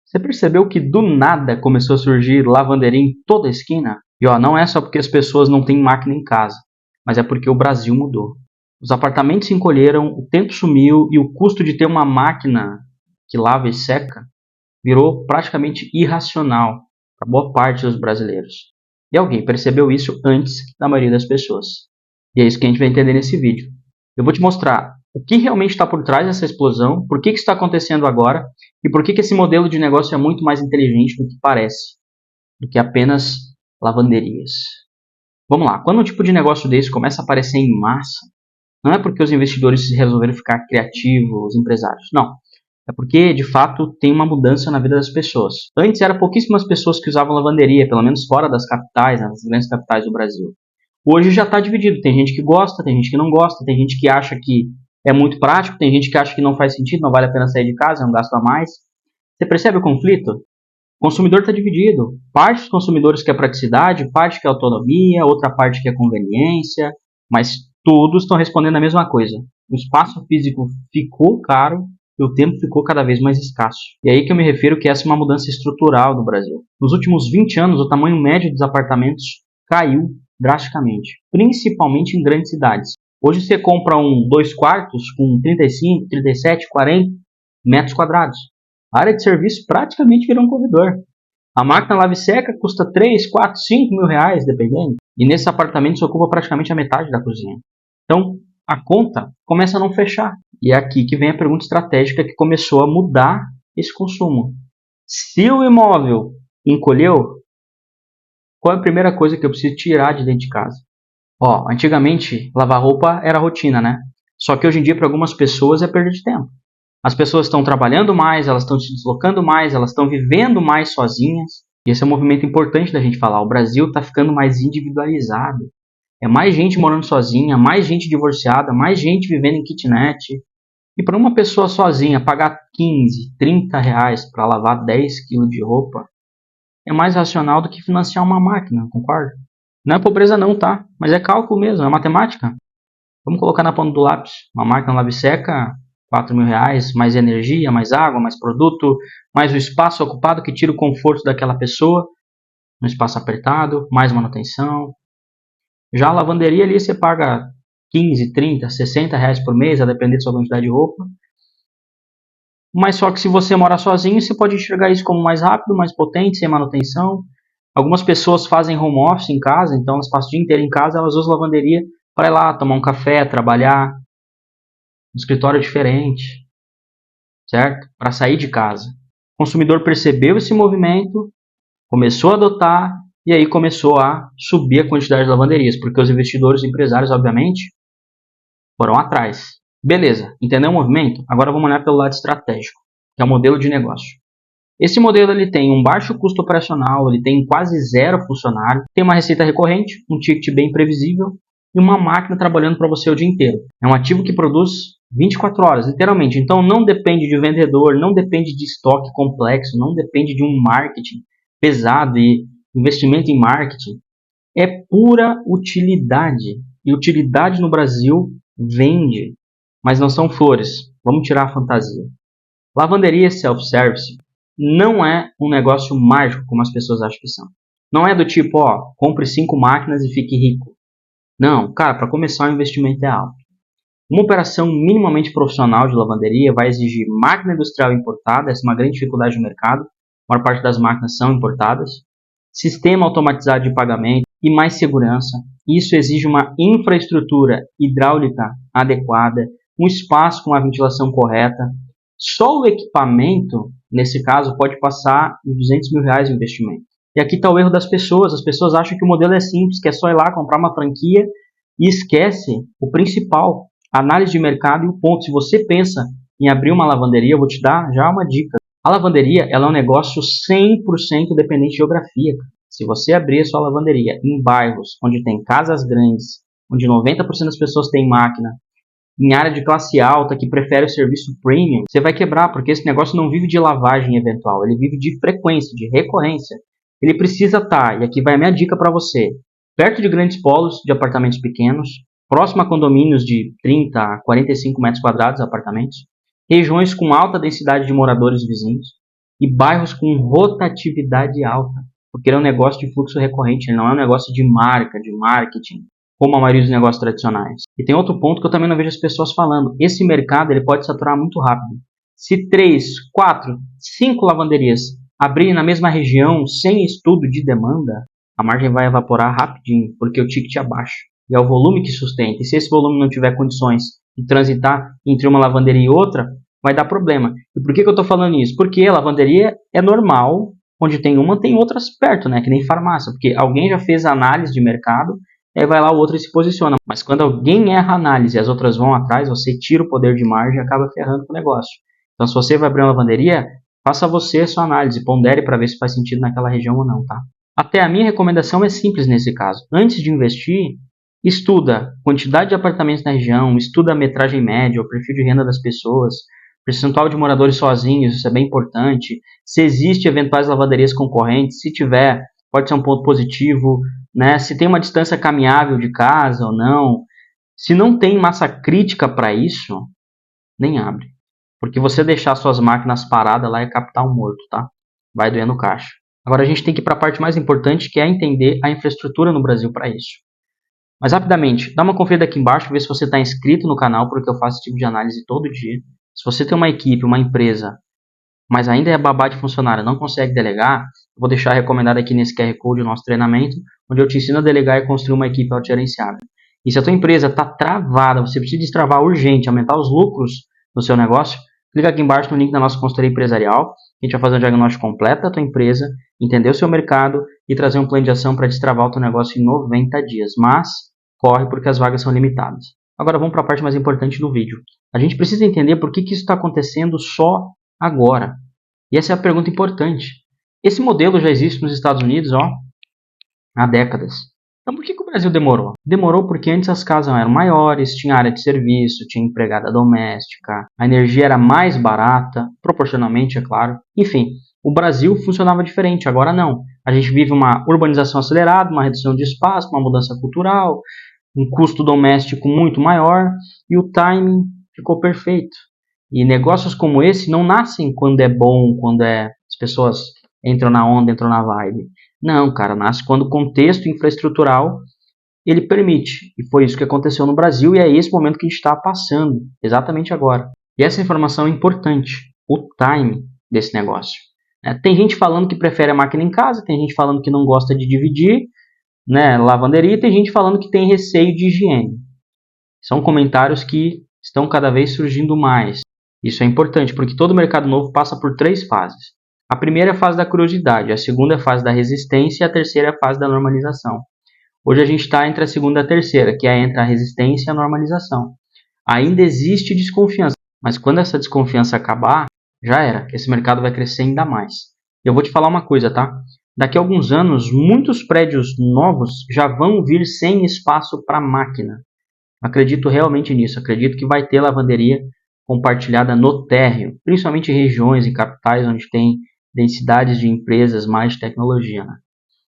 Você percebeu que do nada começou a surgir lavanderia em toda a esquina? E ó, não é só porque as pessoas não têm máquina em casa, mas é porque o Brasil mudou. Os apartamentos se encolheram, o tempo sumiu e o custo de ter uma máquina que lava e seca virou praticamente irracional para boa parte dos brasileiros. E alguém percebeu isso antes da maioria das pessoas. E é isso que a gente vai entender nesse vídeo. Eu vou te mostrar o que realmente está por trás dessa explosão, por que isso está acontecendo agora e por que esse modelo de negócio é muito mais inteligente do que parece, do que apenas lavanderias. Vamos lá, quando um tipo de negócio desse começa a aparecer em massa, não é porque os investidores resolveram ficar criativos, empresários, não. É porque, de fato, tem uma mudança na vida das pessoas. Antes, eram pouquíssimas pessoas que usavam lavanderia, pelo menos fora das capitais, nas grandes capitais do Brasil. Hoje já está dividido. Tem gente que gosta, tem gente que não gosta, tem gente que acha que é muito prático, tem gente que acha que não faz sentido, não vale a pena sair de casa, é um gasto a mais. Você percebe o conflito? O consumidor está dividido. Parte dos consumidores quer praticidade, parte quer autonomia, outra parte quer conveniência, mas todos estão respondendo a mesma coisa. O espaço físico ficou caro e o tempo ficou cada vez mais escasso. E é aí que eu me refiro que essa é uma mudança estrutural no Brasil. Nos últimos 20 anos, o tamanho médio dos apartamentos caiu drasticamente, principalmente em grandes cidades. Hoje você compra um 2 quartos com 35, 37, 40 metros quadrados. A área de serviço praticamente virou um corredor. A máquina lava e seca custa 3, 4, 5 mil reais, dependendo. E nesses apartamentos ocupa praticamente a metade da cozinha. Então, a conta começa a não fechar. E é aqui que vem a pergunta estratégica que começou a mudar esse consumo. Se o imóvel encolheu, qual é a primeira coisa que eu preciso tirar de dentro de casa? Ó, antigamente, lavar roupa era rotina, né? Só que hoje em dia, para algumas pessoas, é perda de tempo. As pessoas estão trabalhando mais, elas estão se deslocando mais, elas estão vivendo mais sozinhas. E esse é um movimento importante da gente falar. O Brasil está ficando mais individualizado. É mais gente morando sozinha, mais gente divorciada, mais gente vivendo em kitnet. E para uma pessoa sozinha pagar 15, 30 reais para lavar 10 quilos de roupa é mais racional do que financiar uma máquina, concorda? Não é pobreza não, tá? Mas é cálculo mesmo, é matemática. Vamos colocar na ponta do lápis. Uma máquina lava e seca, 4 mil reais, mais energia, mais água, mais produto, mais o espaço ocupado que tira o conforto daquela pessoa, um espaço apertado, mais manutenção. Já a lavanderia ali você paga 15, 30, 60 reais por mês, a depender da sua quantidade de roupa. Mas só que se você mora sozinho, você pode enxergar isso como mais rápido, mais potente, sem manutenção. Algumas pessoas fazem home office em casa, então elas passam o dia inteiro em casa, elas usam lavanderia para ir lá tomar um café, trabalhar, um escritório diferente, certo? Para sair de casa. O consumidor percebeu esse movimento, começou a adotar e aí começou a subir a quantidade de lavanderias, porque os investidores e empresários, obviamente, foram atrás. Beleza, entendeu o movimento? Agora vamos olhar pelo lado estratégico, que é o modelo de negócio. Esse modelo ele tem um baixo custo operacional, ele tem quase zero funcionário, tem uma receita recorrente, um ticket bem previsível e uma máquina trabalhando para você o dia inteiro. É um ativo que produz 24 horas, literalmente. Então não depende de vendedor, não depende de estoque complexo, não depende de um marketing pesado e investimento em marketing. É pura utilidade. E utilidade no Brasil vende, mas não são flores. Vamos tirar a fantasia. Lavanderia self-service não é um negócio mágico como as pessoas acham que são. Não é do tipo, ó, compre 5 máquinas e fique rico. Não, cara, para começar o investimento é alto. Uma operação minimamente profissional de lavanderia vai exigir máquina industrial importada, essa é uma grande dificuldade no mercado, a maior parte das máquinas são importadas, sistema automatizado de pagamento e mais segurança. Isso exige uma infraestrutura hidráulica adequada, um espaço com a ventilação correta. Só o equipamento, nesse caso, pode passar de 200 mil reais de investimento. E aqui está o erro das pessoas. As pessoas acham que o modelo é simples, que é só ir lá comprar uma franquia e esquece o principal, a análise de mercado e o ponto. Se você pensa em abrir uma lavanderia, eu vou te dar já uma dica. A lavanderia ela é um negócio 100% dependente de geografia. Se você abrir a sua lavanderia em bairros onde tem casas grandes, onde 90% das pessoas têm máquina, em área de classe alta que prefere o serviço premium, você vai quebrar, porque esse negócio não vive de lavagem eventual, ele vive de frequência, de recorrência. Ele precisa estar, e aqui vai a minha dica para você, perto de grandes polos de apartamentos pequenos, próximo a condomínios de 30 a 45 metros quadrados de apartamentos, regiões com alta densidade de moradores vizinhos, e bairros com rotatividade alta, porque ele é um negócio de fluxo recorrente, ele não é um negócio de marca, de marketing, como a maioria dos negócios tradicionais. E tem outro ponto que eu também não vejo as pessoas falando. Esse mercado ele pode saturar muito rápido. Se 3, 4, 5 lavanderias abrirem na mesma região sem estudo de demanda, a margem vai evaporar rapidinho, porque o ticket abaixa. E é o volume que sustenta. E se esse volume não tiver condições de transitar entre uma lavanderia e outra, vai dar problema. E por que eu estou falando isso? Porque a lavanderia é normal, onde tem uma, tem outras perto, né? Que nem farmácia. Porque alguém já fez análise de mercado, aí vai lá o outro e se posiciona. Mas quando alguém erra a análise e as outras vão atrás, você tira o poder de margem e acaba ferrando com o negócio. Então, se você vai abrir uma lavanderia, faça você a sua análise, pondere para ver se faz sentido naquela região ou não, tá? Até a minha recomendação é simples nesse caso. Antes de investir, estuda quantidade de apartamentos na região, estuda a metragem média, o perfil de renda das pessoas, percentual de moradores sozinhos, isso é bem importante. Se existe eventuais lavanderias concorrentes, se tiver, pode ser um ponto positivo, né? Se tem uma distância caminhável de casa ou não. Se não tem massa crítica para isso, nem abre. Porque você deixar suas máquinas paradas lá é capital morto, tá? Vai doer no caixa. Agora a gente tem que ir para a parte mais importante, que é entender a infraestrutura no Brasil para isso. Mas rapidamente, dá uma conferida aqui embaixo, ver se você está inscrito no canal, porque eu faço esse tipo de análise todo dia. Se você tem uma equipe, uma empresa, mas ainda é babá de funcionário, não consegue delegar, eu vou deixar recomendado aqui nesse QR Code o nosso treinamento, onde eu te ensino a delegar e construir uma equipe autogerenciável. E se a tua empresa está travada, você precisa destravar urgente, aumentar os lucros no seu negócio, clica aqui embaixo no link da nossa consultoria empresarial. A gente vai fazer um diagnóstico completo da tua empresa, entender o seu mercado e trazer um plano de ação para destravar o teu negócio em 90 dias. Mas corre porque as vagas são limitadas. Agora vamos para a parte mais importante do vídeo. A gente precisa entender por que isso está acontecendo só agora. E essa é a pergunta importante. Esse modelo já existe nos Estados Unidos há décadas. Então por que o Brasil demorou? Demorou porque antes as casas eram maiores, tinha área de serviço, tinha empregada doméstica, a energia era mais barata, proporcionalmente, é claro. Enfim, o Brasil funcionava diferente, agora não. A gente vive uma urbanização acelerada, uma redução de espaço, uma mudança cultural, um custo doméstico muito maior e o timing ficou perfeito. E negócios como esse não nascem quando é bom, quando as pessoas entram na onda, entram na vibe. Não, cara, nasce quando o contexto infraestrutural ele permite. E foi isso que aconteceu no Brasil e é esse momento que a gente está passando, exatamente agora. E essa informação é importante, o time desse negócio. Tem gente falando que prefere a máquina em casa, tem gente falando que não gosta de dividir, né, lavanderia, tem gente falando que tem receio de higiene. São comentários que estão cada vez surgindo mais. Isso é importante, porque todo mercado novo passa por 3 fases. A primeira é a fase da curiosidade, a segunda é a fase da resistência e a terceira é a fase da normalização. Hoje a gente está entre a segunda e a terceira, que é entre a resistência e a normalização. Ainda existe desconfiança, mas quando essa desconfiança acabar, já era, esse mercado vai crescer ainda mais. E eu vou te falar uma coisa, tá? Daqui a alguns anos, muitos prédios novos já vão vir sem espaço para máquina. Acredito realmente nisso, acredito que vai ter lavanderia compartilhada no térreo, principalmente em regiões e capitais onde tem densidades de empresas mais de tecnologia, né?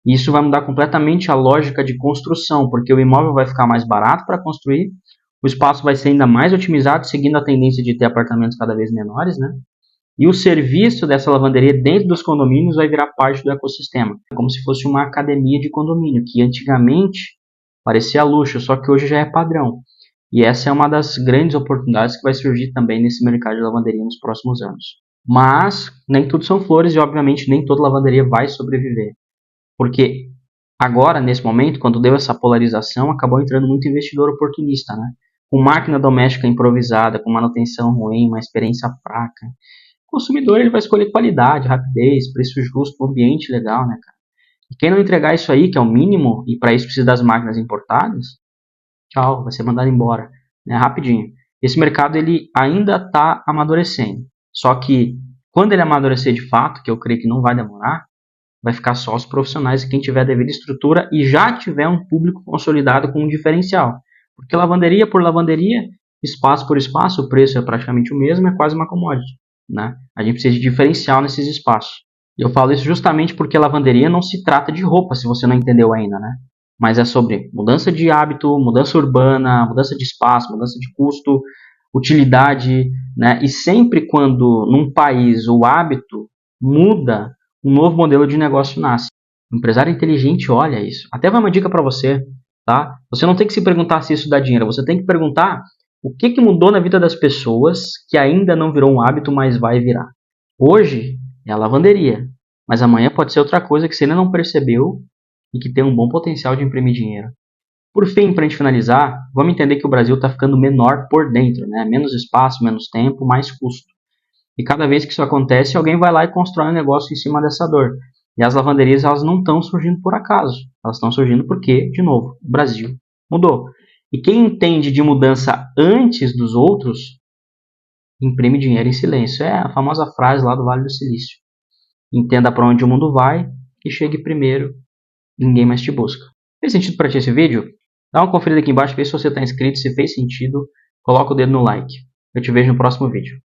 E isso vai mudar completamente a lógica de construção, porque o imóvel vai ficar mais barato para construir, o espaço vai ser ainda mais otimizado, seguindo a tendência de ter apartamentos cada vez menores, né? E o serviço dessa lavanderia dentro dos condomínios vai virar parte do ecossistema, como se fosse uma academia de condomínio, que antigamente parecia luxo, só que hoje já é padrão. E essa é uma das grandes oportunidades que vai surgir também nesse mercado de lavanderia nos próximos anos. Mas nem tudo são flores e, obviamente, nem toda lavanderia vai sobreviver. Porque agora, nesse momento, quando deu essa polarização, acabou entrando muito investidor oportunista, né? Com máquina doméstica improvisada, com manutenção ruim, uma experiência fraca. O consumidor ele vai escolher qualidade, rapidez, preço justo, ambiente legal, né, cara? E quem não entregar isso aí, que é o mínimo, e para isso precisa das máquinas importadas, tchau, vai ser mandado embora, né, rapidinho. Esse mercado ele ainda está amadurecendo. Só que quando ele amadurecer de fato, que eu creio que não vai demorar, vai ficar só os profissionais e quem tiver a devida estrutura e já tiver um público consolidado com um diferencial. Porque lavanderia por lavanderia, espaço por espaço, o preço é praticamente o mesmo, é quase uma commodity, né? A gente precisa de diferencial nesses espaços. E eu falo isso justamente porque lavanderia não se trata de roupa, se você não entendeu ainda, né? Mas é sobre mudança de hábito, mudança urbana, mudança de espaço, mudança de custo, utilidade, né? E sempre quando num país o hábito muda, um novo modelo de negócio nasce. O empresário inteligente olha isso. Até vai uma dica para você, tá? Você não tem que se perguntar se isso dá dinheiro, você tem que perguntar o que mudou na vida das pessoas que ainda não virou um hábito, mas vai virar. Hoje é a lavanderia, mas amanhã pode ser outra coisa que você ainda não percebeu e que tem um bom potencial de imprimir dinheiro. Por fim, para a gente finalizar, vamos entender que o Brasil está ficando menor por dentro, né? Menos espaço, menos tempo, mais custo. E cada vez que isso acontece, alguém vai lá e constrói um negócio em cima dessa dor. E as lavanderias, elas não estão surgindo por acaso. Elas estão surgindo porque, de novo, o Brasil mudou. E quem entende de mudança antes dos outros, imprime dinheiro em silêncio. É a famosa frase lá do Vale do Silício. Entenda para onde o mundo vai e chegue primeiro, ninguém mais te busca. Fez sentido para ti esse vídeo? Dá uma conferida aqui embaixo, vê se você está inscrito, se fez sentido, coloca o dedo no like. Eu te vejo no próximo vídeo.